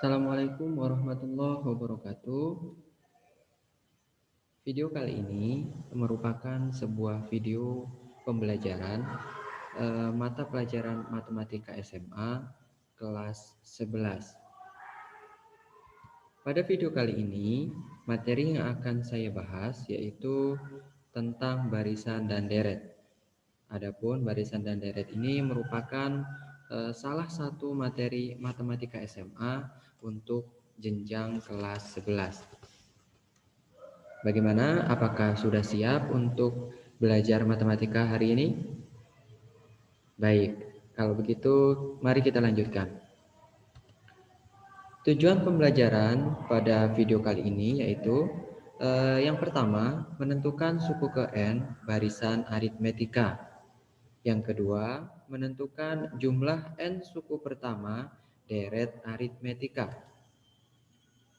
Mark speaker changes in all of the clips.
Speaker 1: Assalamualaikum warahmatullahi wabarakatuh. Video kali ini merupakan sebuah video pembelajaran mata pelajaran Matematika SMA kelas 11. Pada video kali ini, materi yang akan saya bahas yaitu tentang barisan dan deret. Adapun barisan dan deret ini merupakan salah satu materi Matematika SMA untuk jenjang kelas 11. Bagaimana? Apakah sudah siap untuk belajar matematika hari ini? Baik, kalau begitu mari kita lanjutkan. Tujuan pembelajaran pada video kali ini yaitu yang pertama, menentukan suku ke N barisan aritmetika. Yang kedua, menentukan jumlah N suku pertama deret aritmetika.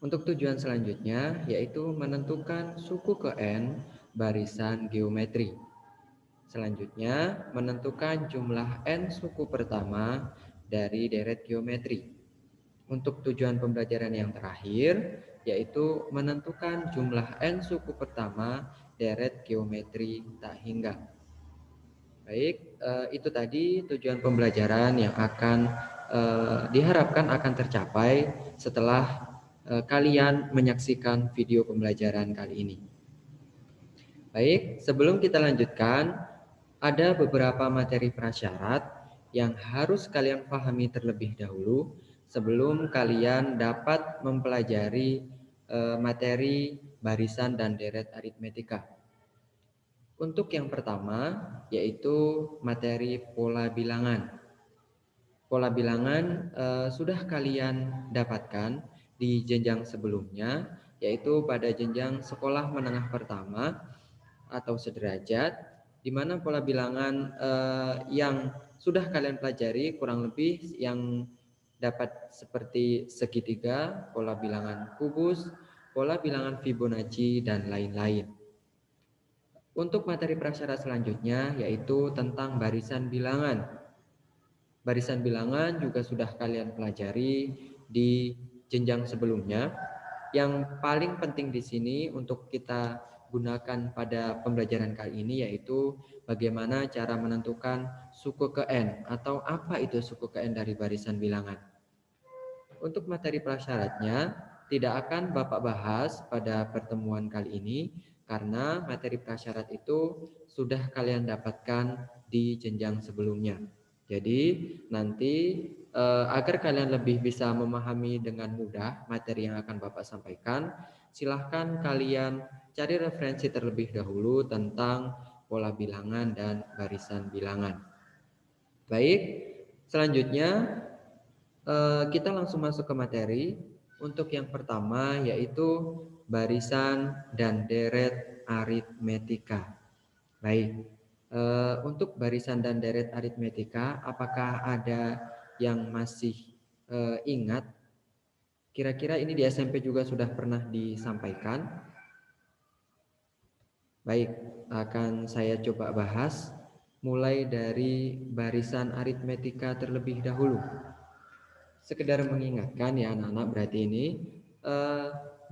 Speaker 1: Untuk tujuan selanjutnya yaitu menentukan suku ke N barisan geometri. Selanjutnya, menentukan jumlah N suku pertama dari deret geometri. Untuk tujuan pembelajaran yang terakhir yaitu menentukan jumlah N suku pertama deret geometri tak hingga. Baik, itu tadi tujuan pembelajaran yang akan diharapkan akan tercapai setelah kalian menyaksikan video pembelajaran kali ini. Baik, sebelum kita lanjutkan, ada beberapa materi prasyarat yang harus kalian pahami terlebih dahulu sebelum kalian dapat mempelajari materi barisan dan deret aritmetika. Untuk yang pertama, yaitu materi pola bilangan. Pola bilangan sudah kalian dapatkan di jenjang sebelumnya, yaitu pada jenjang sekolah menengah pertama atau sederajat, di mana pola bilangan yang sudah kalian pelajari kurang lebih yang dapat seperti segitiga, pola bilangan kubus, pola bilangan Fibonacci, dan lain-lain. Untuk materi prasyarat selanjutnya yaitu tentang barisan bilangan. Barisan bilangan juga sudah kalian pelajari di jenjang sebelumnya. Yang paling penting di sini untuk kita gunakan pada pembelajaran kali ini yaitu bagaimana cara menentukan suku ke N atau apa itu suku ke N dari barisan bilangan. Untuk materi prasyaratnya tidak akan Bapak bahas pada pertemuan kali ini karena materi prasyarat itu sudah kalian dapatkan di jenjang sebelumnya. Jadi nanti agar kalian lebih bisa memahami dengan mudah materi yang akan Bapak sampaikan, silahkan kalian cari referensi terlebih dahulu tentang pola bilangan dan barisan bilangan. Baik, selanjutnya kita langsung masuk ke materi. Untuk yang pertama yaitu barisan dan deret aritmetika. Baik, untuk barisan dan deret aritmetika, apakah ada yang masih ingat? Kira-kira ini di SMP juga sudah pernah disampaikan. Baik, akan saya coba bahas mulai dari barisan aritmetika terlebih dahulu. Sekedar mengingatkan ya anak-anak, berarti ini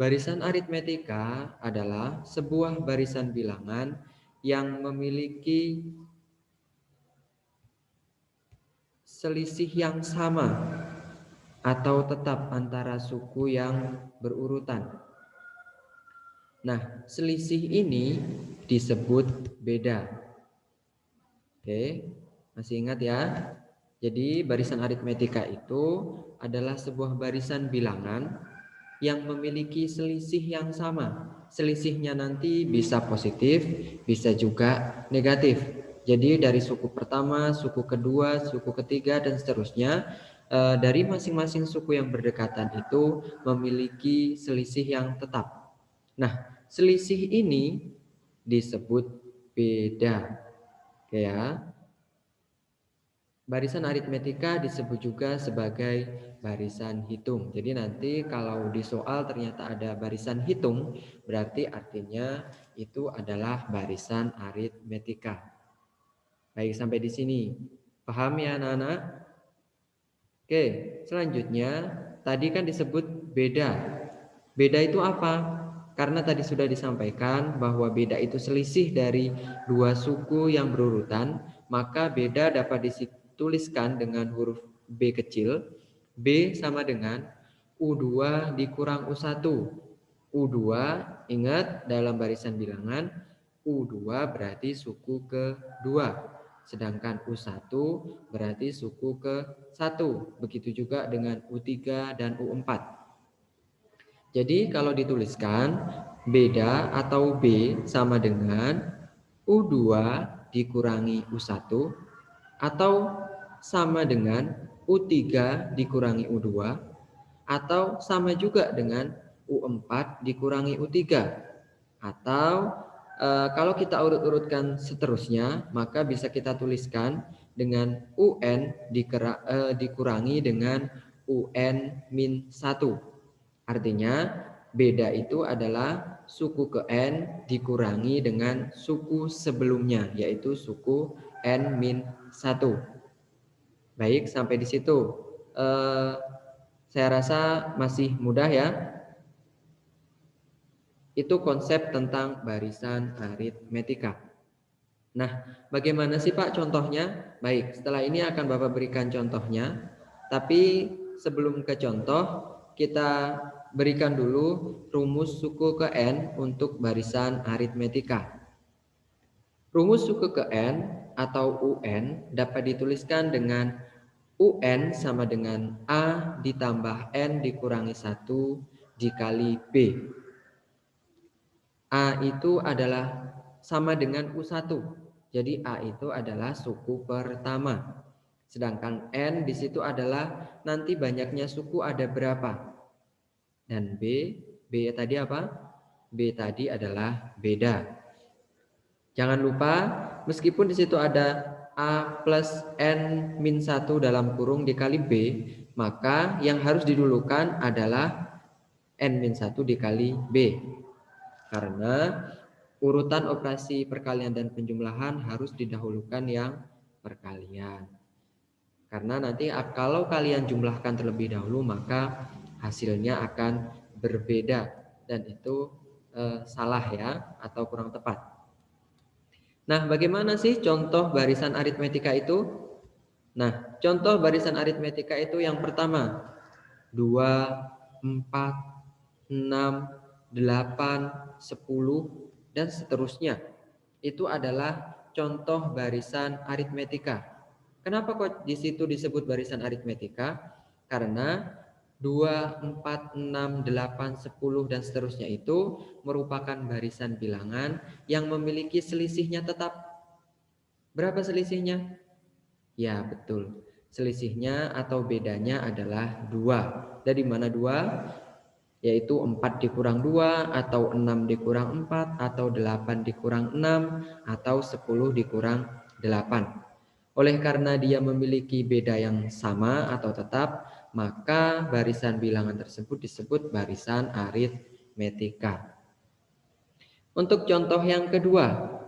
Speaker 1: barisan aritmetika adalah sebuah barisan bilangan yang memiliki selisih yang sama atau tetap antara suku yang berurutan. Nah, selisih ini disebut beda. Oke, masih ingat ya? Jadi barisan aritmetika itu adalah sebuah barisan bilangan yang memiliki selisih yang sama. Selisihnya nanti bisa positif, bisa juga negatif. Jadi dari suku pertama, suku kedua, suku ketiga, dan seterusnya, dari masing-masing suku yang berdekatan itu memiliki selisih yang tetap. Nah, selisih ini disebut beda. Oke ya. Barisan aritmetika disebut juga sebagai barisan hitung. Jadi nanti kalau di soal ternyata ada barisan hitung, berarti artinya itu adalah barisan aritmetika. Baik, sampai di sini. Paham ya anak-anak? Oke, selanjutnya tadi kan disebut beda. Beda itu apa? Karena tadi sudah disampaikan bahwa beda itu selisih dari dua suku yang berurutan, maka beda dapat dituliskan dengan huruf B kecil. B sama dengan U2 dikurang U1. U2 ingat dalam barisan bilangan, U2 berarti suku kedua. Sedangkan U1 berarti suku ke-1. Begitu juga dengan U3 dan U4. Jadi kalau dituliskan beda atau B sama dengan U2 dikurangi U1 atau sama dengan U3 dikurangi U2 atau sama juga dengan U4 dikurangi U3 atau kalau kita urut-urutkan seterusnya maka bisa kita tuliskan dengan UN dikurangi dengan UN-1. Artinya beda itu adalah suku ke N dikurangi dengan suku sebelumnya, yaitu suku N-1. Baik, sampai di situ. Saya rasa masih mudah ya. Itu konsep tentang barisan aritmetika. Nah, bagaimana sih Pak contohnya? Baik, setelah ini akan Bapak berikan contohnya. Tapi sebelum ke contoh, kita berikan dulu rumus suku ke N untuk barisan aritmetika. Rumus suku ke N atau UN dapat dituliskan dengan UN sama dengan A ditambah N dikurangi 1 dikali B. A itu adalah sama dengan U1. Jadi A itu adalah suku pertama. Sedangkan N di situ adalah nanti banyaknya suku ada berapa. Dan B tadi apa? B tadi adalah beda. Jangan lupa meskipun di situ ada A plus N-1 dalam kurung dikali B, maka yang harus didulukan adalah N-1 dikali B. Karena urutan operasi perkalian dan penjumlahan harus didahulukan yang perkalian. Karena nanti kalau kalian jumlahkan terlebih dahulu maka hasilnya akan berbeda dan itu salah ya atau kurang tepat. Nah, bagaimana sih contoh barisan aritmetika itu? Nah, contoh barisan aritmetika itu yang pertama 2, 4, 6, 8, 10 dan seterusnya. Itu adalah contoh barisan aritmetika. Kenapa kok di situ disebut barisan aritmetika? Karena 2, 4, 6, 8, 10 dan seterusnya itu merupakan barisan bilangan yang memiliki selisihnya tetap. Berapa selisihnya? Ya, betul. Selisihnya atau bedanya adalah 2. Dari mana 2? Yaitu 4 dikurang 2 atau 6 dikurang 4 atau 8 dikurang 6 atau 10 dikurang 8. Oleh karena dia memiliki beda yang sama atau tetap, maka barisan bilangan tersebut disebut barisan aritmetika. Untuk contoh yang kedua,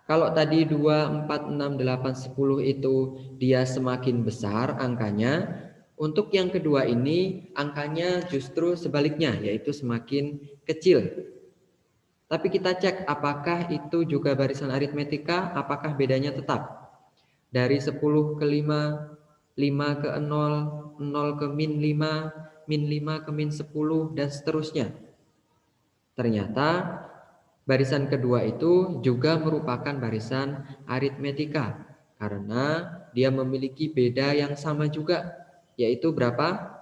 Speaker 1: kalau tadi 2, 4, 6, 8, 10 itu dia semakin besar angkanya, untuk yang kedua ini angkanya justru sebaliknya, yaitu semakin kecil. Tapi kita cek apakah itu juga barisan aritmetika, apakah bedanya tetap. Dari 10 ke 5, 5 ke 0, 0 ke min 5, min 5 ke min 10, dan seterusnya. Ternyata barisan kedua itu juga merupakan barisan aritmetika karena dia memiliki beda yang sama juga, yaitu berapa?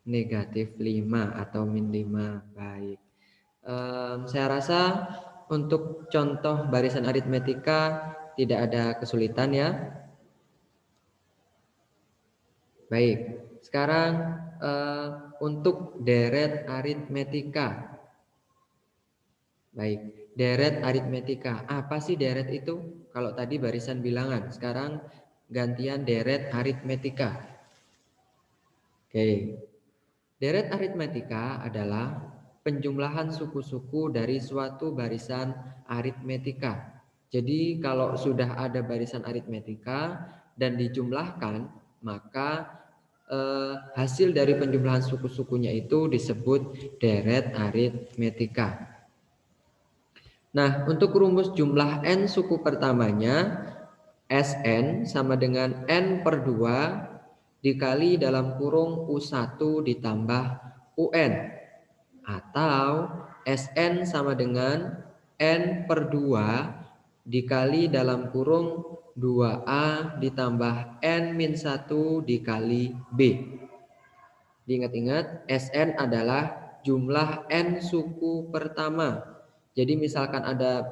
Speaker 1: Negatif 5 atau min 5. Baik. Saya rasa untuk contoh barisan aritmetika tidak ada kesulitan ya. Baik. Sekarang untuk deret aritmetika. Baik, deret aritmetika. Apa sih deret itu? Kalau tadi barisan bilangan, sekarang gantian deret aritmetika. Oke. Deret aritmetika adalah penjumlahan suku-suku dari suatu barisan aritmetika. Jadi kalau sudah ada barisan aritmetika dan dijumlahkan, maka hasil dari penjumlahan suku-sukunya itu disebut deret aritmetika. Nah, untuk rumus jumlah n suku pertamanya, Sn sama dengan n per 2 dikali dalam kurung U1 ditambah UN. Atau Sn sama dengan n per 2 dikali dalam kurung 2A ditambah n-1 dikali B. Diingat-ingat, Sn adalah jumlah n suku pertama. Jadi misalkan ada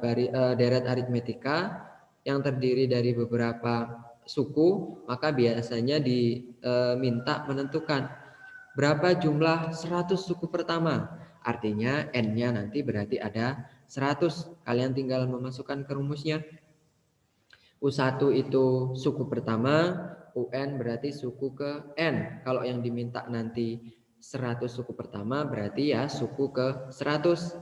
Speaker 1: deret aritmetika yang terdiri dari beberapa suku, maka biasanya diminta menentukan berapa jumlah 100 suku pertama. Artinya n-nya nanti berarti ada 100. Kalian tinggal memasukkan ke rumusnya. U1 itu suku pertama, UN berarti suku ke N. Kalau yang diminta nanti 100 suku pertama berarti ya suku ke 100.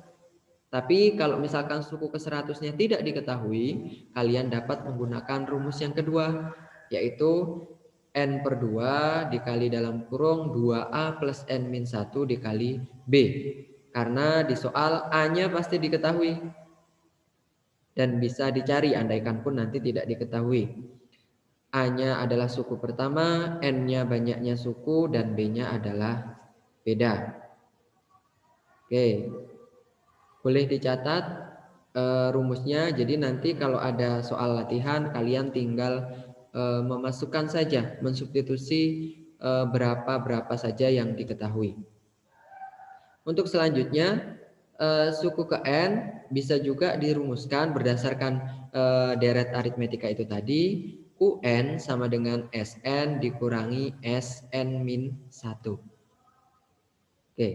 Speaker 1: Tapi kalau misalkan suku ke 100-nya tidak diketahui, kalian dapat menggunakan rumus yang kedua, yaitu N per 2 dikali dalam kurung 2A plus N-1 dikali B. Karena di soal A-nya pasti diketahui dan bisa dicari andaikan pun nanti tidak diketahui. A-nya adalah suku pertama, N-nya banyaknya suku, dan B-nya adalah beda. Oke, boleh dicatat rumusnya. Jadi nanti kalau ada soal latihan, kalian tinggal memasukkan saja, mensubstitusi berapa saja yang diketahui. Untuk selanjutnya, suku ke N bisa juga dirumuskan berdasarkan deret aritmetika itu tadi. UN sama dengan Sn dikurangi Sn-1. Oke.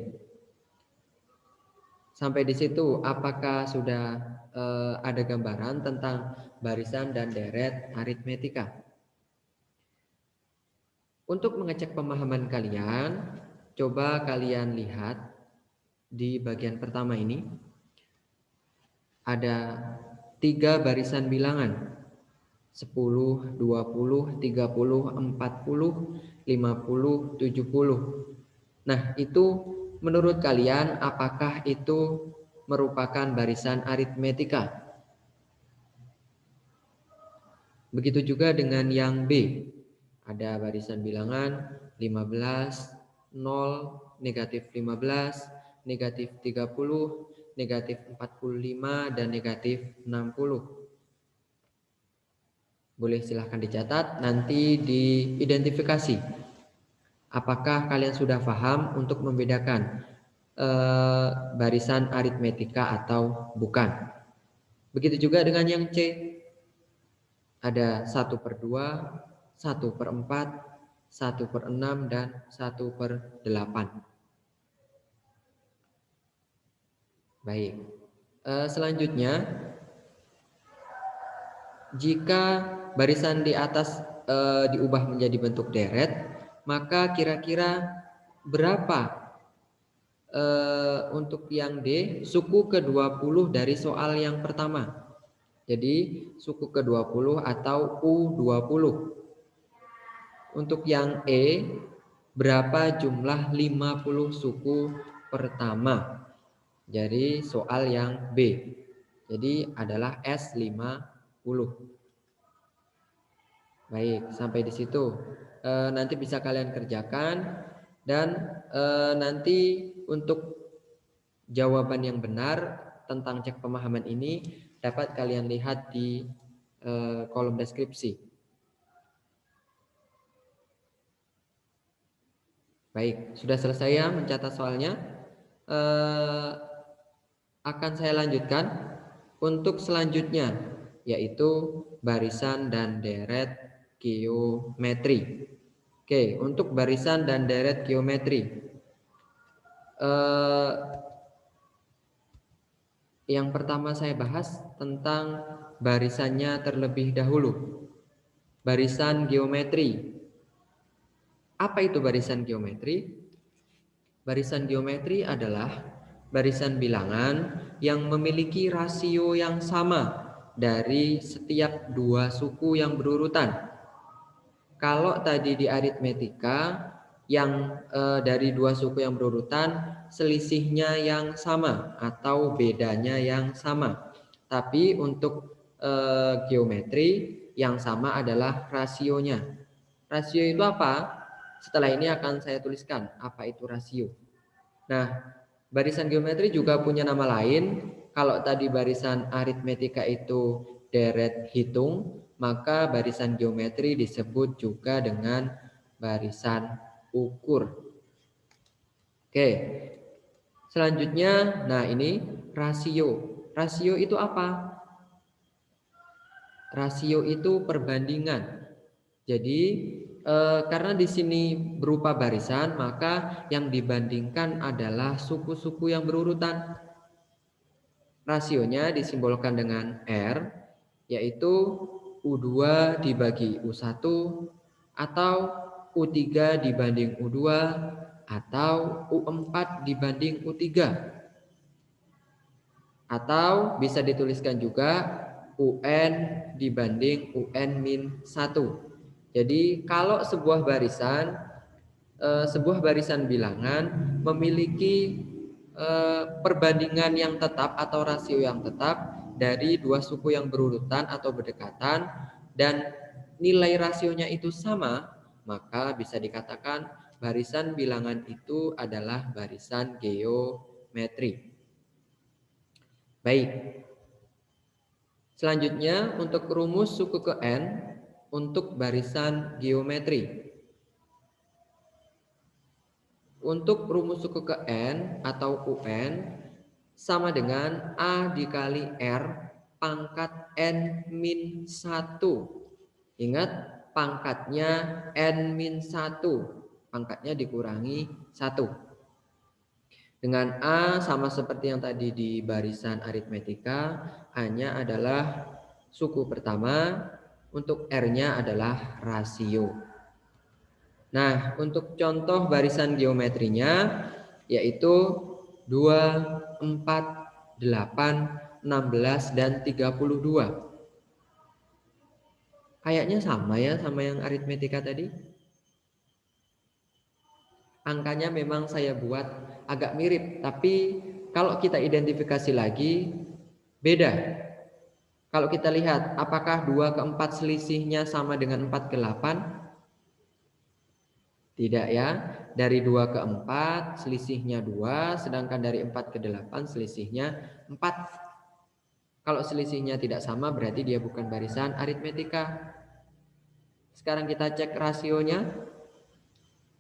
Speaker 1: Sampai di situ, apakah sudah ada gambaran tentang barisan dan deret aritmetika? Untuk mengecek pemahaman kalian, coba kalian lihat di bagian pertama ini. Ada 3 barisan bilangan. 10, 20, 30, 40, 50, 70. Nah, itu menurut kalian apakah itu merupakan barisan aritmetika? Begitu juga dengan yang B. Ada barisan bilangan 15, 0, negatif 15, negatif 30, negatif 45, dan negatif 60. Boleh silahkan dicatat, nanti diidentifikasi. Apakah kalian sudah paham untuk membedakan barisan aritmetika atau bukan? Begitu juga dengan yang C. Ada 1 per 2, 1 per 4, 1 per 6, dan 1 per 8. Baik. Selanjutnya, jika barisan di atas diubah menjadi bentuk deret, maka kira-kira berapa untuk yang D suku ke-20 dari soal yang pertama? Jadi suku ke-20 atau U20. Untuk yang E, berapa jumlah 50 suku pertama? Jadi soal yang B. Jadi adalah S50. Baik, sampai di situ. Nanti bisa kalian kerjakan. Dan nanti untuk jawaban yang benar tentang cek pemahaman ini dapat kalian lihat di kolom deskripsi. Baik, sudah selesai ya mencatat soalnya. Akan saya lanjutkan untuk selanjutnya, yaitu barisan dan deret geometri. Oke, untuk barisan dan deret geometri. Yang pertama saya bahas tentang barisannya terlebih dahulu. Barisan geometri. Apa itu barisan geometri? Barisan geometri adalah barisan bilangan yang memiliki rasio yang sama dari setiap dua suku yang berurutan. Kalau tadi di aritmetika yang dari dua suku yang berurutan selisihnya yang sama atau bedanya yang sama. Tapi untuk geometri yang sama adalah rasionya. Rasio itu apa? Setelah ini akan saya tuliskan apa itu rasio. Nah, barisan geometri juga punya nama lain. Kalau tadi barisan aritmetika itu deret hitung, maka barisan geometri disebut juga dengan barisan ukur. Oke. Selanjutnya, nah ini rasio. Rasio itu apa? Rasio itu perbandingan. Jadi karena di sini berupa barisan, maka yang dibandingkan adalah suku-suku yang berurutan. Rasionya disimbolkan dengan R, yaitu U2 dibagi U1 atau U3 dibanding U2 atau U4 dibanding U3. Atau bisa dituliskan juga UN dibanding UN-1. Jadi kalau sebuah barisan bilangan memiliki perbandingan yang tetap atau rasio yang tetap dari dua suku yang berurutan atau berdekatan dan nilai rasionya itu sama, maka bisa dikatakan barisan bilangan itu adalah barisan geometri. Baik. Selanjutnya untuk rumus suku ke N untuk barisan geometri. Untuk rumus suku ke N atau UN sama dengan A dikali R pangkat N-1. Ingat, pangkatnya N-1. Pangkatnya dikurangi 1. Dengan A sama seperti yang tadi di barisan aritmetika, A-nya adalah suku pertama, untuk R-nya adalah rasio. Nah, untuk contoh barisan geometrinya yaitu 2, 4, 8, 16, dan 32. Kayaknya sama ya sama yang aritmetika tadi. Angkanya memang saya buat agak mirip, tapi kalau kita identifikasi lagi beda. Kalau kita lihat apakah 2 ke 4 selisihnya sama dengan 4 ke 8? Tidak ya. Dari 2 ke 4 selisihnya 2, sedangkan dari 4 ke 8 selisihnya 4. Kalau selisihnya tidak sama berarti dia bukan barisan aritmetika. Sekarang kita cek rasionya.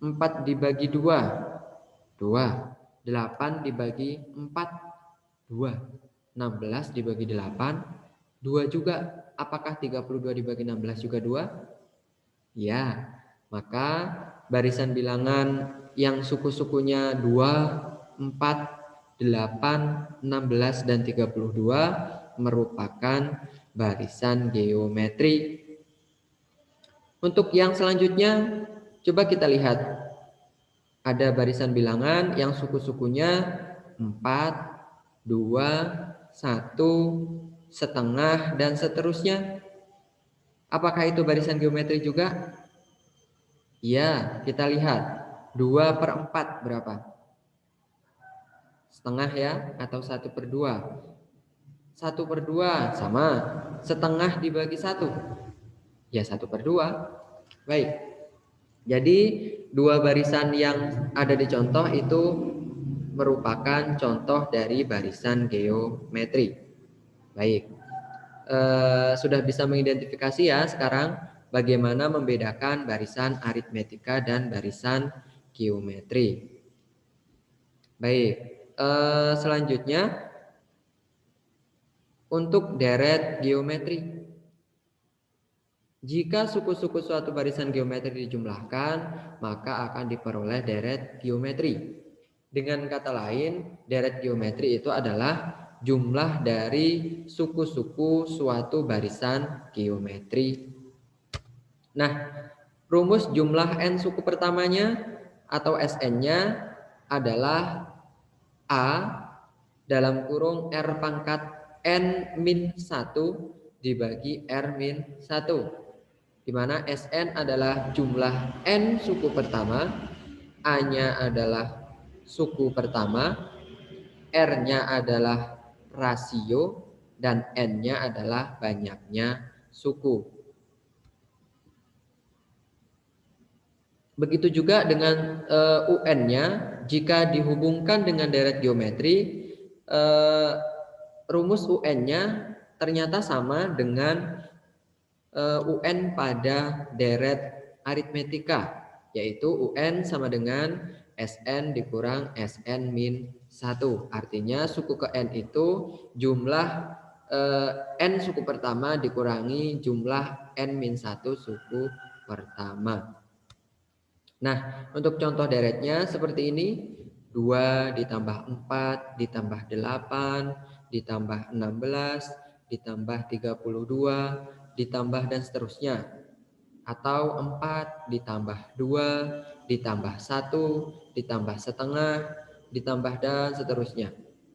Speaker 1: 4 dibagi 2, 2. 8 dibagi 4, 2. 16 dibagi 8, 2 juga. Apakah 32 dibagi 16 juga 2? Ya, maka barisan bilangan yang suku-sukunya 2, 4, 8, 16, dan 32 merupakan barisan geometri. Untuk yang selanjutnya, coba kita lihat. Ada barisan bilangan yang suku-sukunya 4, 2, 1, setengah, dan seterusnya. Apakah itu barisan geometri juga? Ya, kita lihat. 2/4 berapa? Setengah ya, atau 1/2? 1/2 sama. Setengah dibagi 1. Ya 1/2. Baik. Jadi dua barisan yang ada di contoh itu merupakan contoh dari barisan geometri. Baik. Sudah bisa mengidentifikasi ya sekarang bagaimana membedakan barisan aritmetika dan barisan geometri. Baik. Selanjutnya untuk deret geometri. Jika suku-suku suatu barisan geometri dijumlahkan, maka akan diperoleh deret geometri. Dengan kata lain, deret geometri itu adalah jumlah dari suku-suku suatu barisan geometri. Nah, rumus jumlah n suku pertamanya atau Sn-nya adalah A dalam kurung R pangkat N-1 dibagi R-1. Di mana Sn adalah jumlah n suku pertama A-nya adalah suku pertama, R-nya adalah rasio, dan N-nya adalah banyaknya suku. Begitu juga dengan UN-nya, jika dihubungkan dengan deret geometri, rumus UN-nya ternyata sama dengan UN pada deret aritmetika, yaitu UN sama dengan SN dikurang SN min 1. Artinya suku ke N itu jumlah N suku pertama dikurangi jumlah N min 1 suku pertama. Nah, untuk contoh deretnya seperti ini. 2 ditambah 4 ditambah 8 ditambah 16 ditambah 32 ditambah dan seterusnya. Atau 4 ditambah 2 ditambah 1 ditambah setengah ditambah dan seterusnya.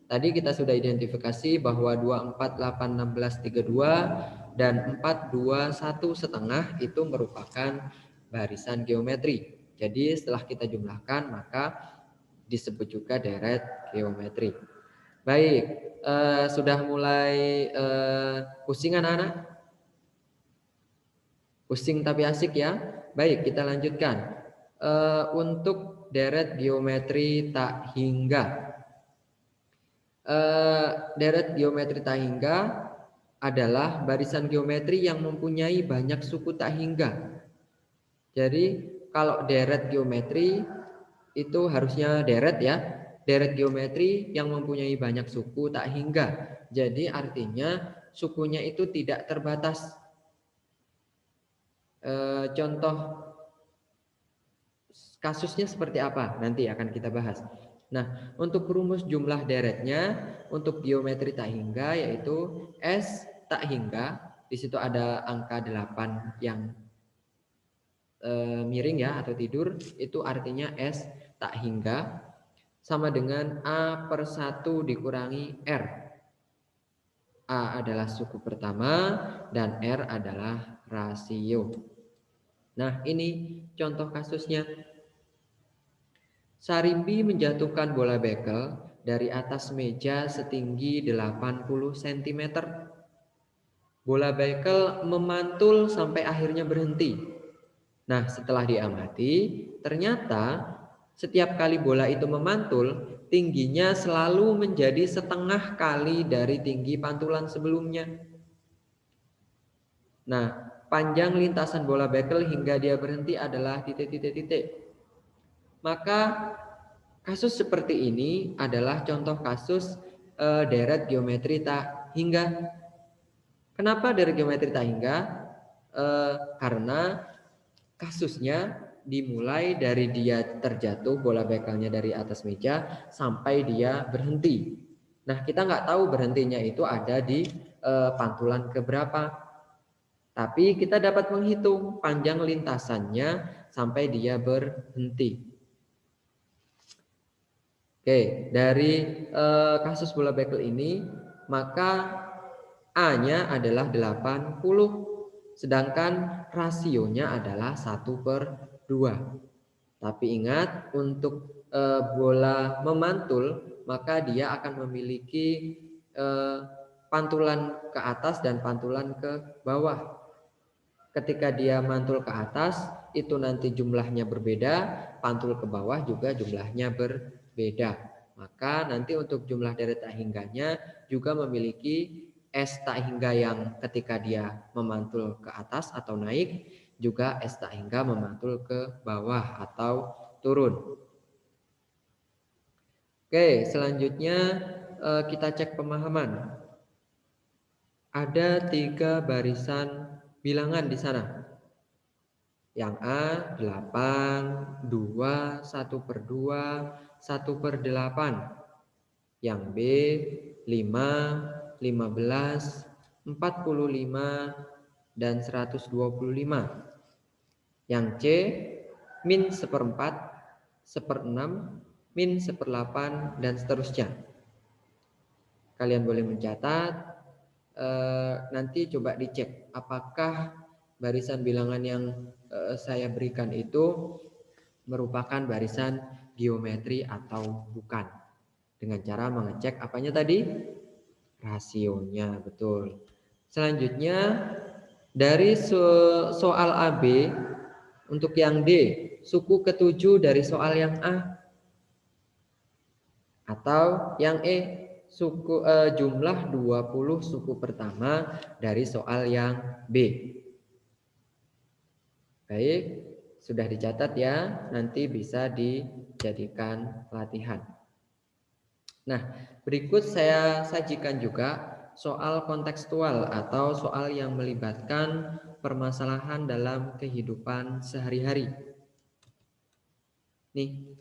Speaker 1: Tadi kita sudah identifikasi bahwa 2, 4, 8, 16, 32 dan 4, 2, 1 setengah itu merupakan barisan geometri. Jadi setelah kita jumlahkan maka disebut juga deret geometri. Baik, sudah mulai pusing anak-anak? Pusing tapi asik ya. Baik, kita lanjutkan. Untuk deret geometri tak hingga. Deret geometri tak hingga adalah barisan geometri yang mempunyai banyak suku tak hingga. Jadi kalau deret geometri itu harusnya deret ya. Deret geometri yang mempunyai banyak suku tak hingga. Jadi artinya sukunya itu tidak terbatas. Contoh kasusnya seperti apa? Nanti akan kita bahas. Nah, untuk rumus jumlah deretnya untuk geometri tak hingga yaitu S tak hingga. Di situ ada angka 8 yang miring ya atau tidur, itu artinya S tak hingga sama dengan A per 1 dikurangi R. A adalah suku pertama dan R adalah rasio. Nah, ini contoh kasusnya. Sarimbi menjatuhkan bola bekel dari atas meja setinggi 80 cm. Bola bekel memantul sampai akhirnya berhenti. Nah, setelah diamati, ternyata setiap kali bola itu memantul, tingginya selalu menjadi setengah kali dari tinggi pantulan sebelumnya. Nah, panjang lintasan bola bekel hingga dia berhenti adalah titik-titik-titik. Maka kasus seperti ini adalah contoh kasus deret geometri tak hingga. Kenapa deret geometri tak hingga? Karena kasusnya dimulai dari dia terjatuh bola bekelnya dari atas meja sampai dia berhenti. Nah, kita nggak tahu berhentinya itu ada di pantulan keberapa. Tapi kita dapat menghitung panjang lintasannya sampai dia berhenti. Oke, dari kasus bola bekel ini, maka A-nya adalah 80, sedangkan rasionya adalah 1/2. Tapi ingat, untuk bola memantul, maka dia akan memiliki pantulan ke atas dan pantulan ke bawah. Ketika dia mantul ke atas, itu nanti jumlahnya berbeda, pantul ke bawah juga jumlahnya berbeda. Maka nanti untuk jumlah deret tak hingganya juga memiliki S tak hingga yang ketika dia memantul ke atas atau naik, juga S tak hingga memantul ke bawah atau turun. Oke, selanjutnya kita cek pemahaman. Ada 3 barisan bilangan di sana. Yang A 8, 2, 1/2, 1/8. Yang B 5, 15, 45, dan 125. Yang C min 1/4, 1/6, min 1/8, dan seterusnya. Kalian boleh mencatat. Nanti coba dicek apakah barisan bilangan yang saya berikan itu merupakan barisan geometri atau bukan. Dengan cara mengecek apanya tadi? Rasionya, betul. Selanjutnya dari soal AB untuk yang D, suku ketujuh dari soal yang A, atau yang E, jumlah 20 suku pertama dari soal yang B. Baik, sudah dicatat ya, nanti bisa dijadikan latihan. Nah, berikut saya sajikan juga soal kontekstual atau soal yang melibatkan permasalahan dalam kehidupan sehari-hari. Nih,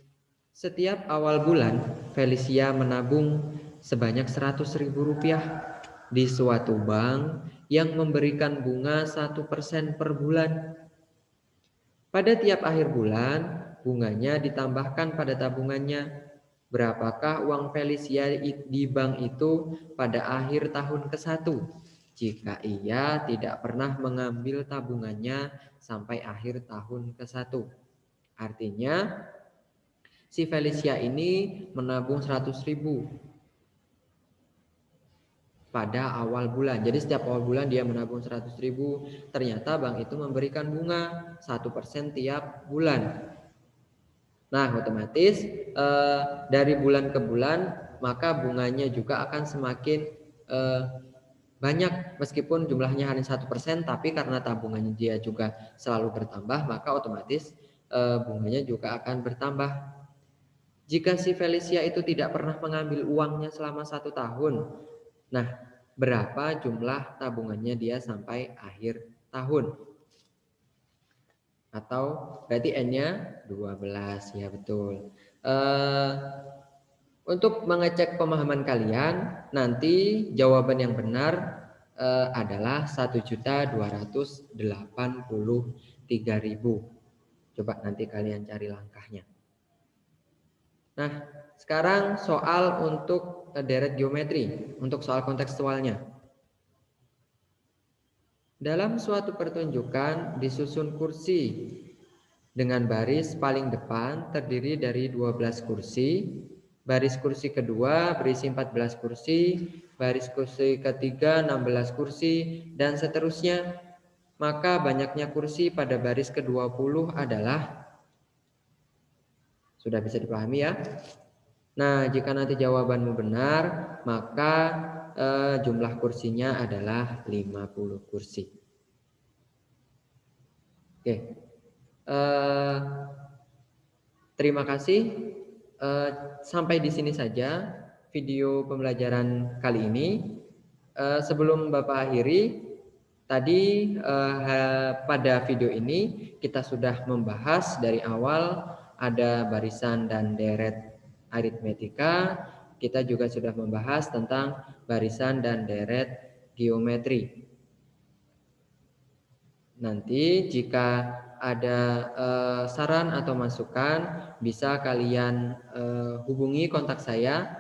Speaker 1: setiap awal bulan Felicia menabung sebanyak 100.000 rupiah di suatu bank yang memberikan bunga 1% per bulan. Pada tiap akhir bulan, bunganya ditambahkan pada tabungannya. Berapakah uang Felicia di bank itu pada akhir tahun ke-1? Jika ia tidak pernah mengambil tabungannya sampai akhir tahun ke-1. Artinya, si Felicia ini menabung 100.000 pada awal bulan. Jadi setiap awal bulan dia menabung 100.000. Ternyata bank itu memberikan bunga 1% tiap bulan. Nah, otomatis dari bulan ke bulan maka bunganya juga akan semakin banyak meskipun jumlahnya hanya 1%, tapi karena tabungannya dia juga selalu bertambah maka otomatis bunganya juga akan bertambah. Jika si Felicia itu tidak pernah mengambil uangnya selama 1 tahun, nah berapa jumlah tabungannya dia sampai akhir tahun? Atau berarti N-nya 12, ya betul. Untuk mengecek pemahaman kalian, nanti jawaban yang benar adalah 1.283.000. Coba nanti kalian cari langkahnya. Nah, sekarang soal untuk deret geometri, untuk soal kontekstualnya. Dalam suatu pertunjukan disusun kursi dengan baris paling depan terdiri dari 12 kursi, baris kursi kedua berisi 14 kursi, baris kursi ketiga 16 kursi, dan seterusnya. Maka banyaknya kursi pada baris ke-20 adalah, sudah bisa dipahami ya? Nah, jika nanti jawabanmu benar, maka jumlah kursinya adalah 50 kursi. Oke, terima kasih. Sampai di sini saja video pembelajaran kali ini. Sebelum Bapak akhiri, tadi pada video ini kita sudah membahas dari awal ada barisan dan deret aritmetika. Kita juga sudah membahas tentang barisan dan deret geometri. Nanti jika ada saran atau masukan bisa kalian hubungi kontak saya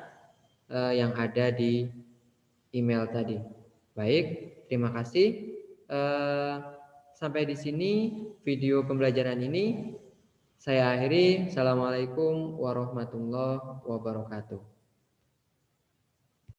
Speaker 1: yang ada di email tadi. Baik, terima kasih. Sampai di sini video pembelajaran ini saya akhiri. Assalamualaikum warahmatullahi wabarakatuh.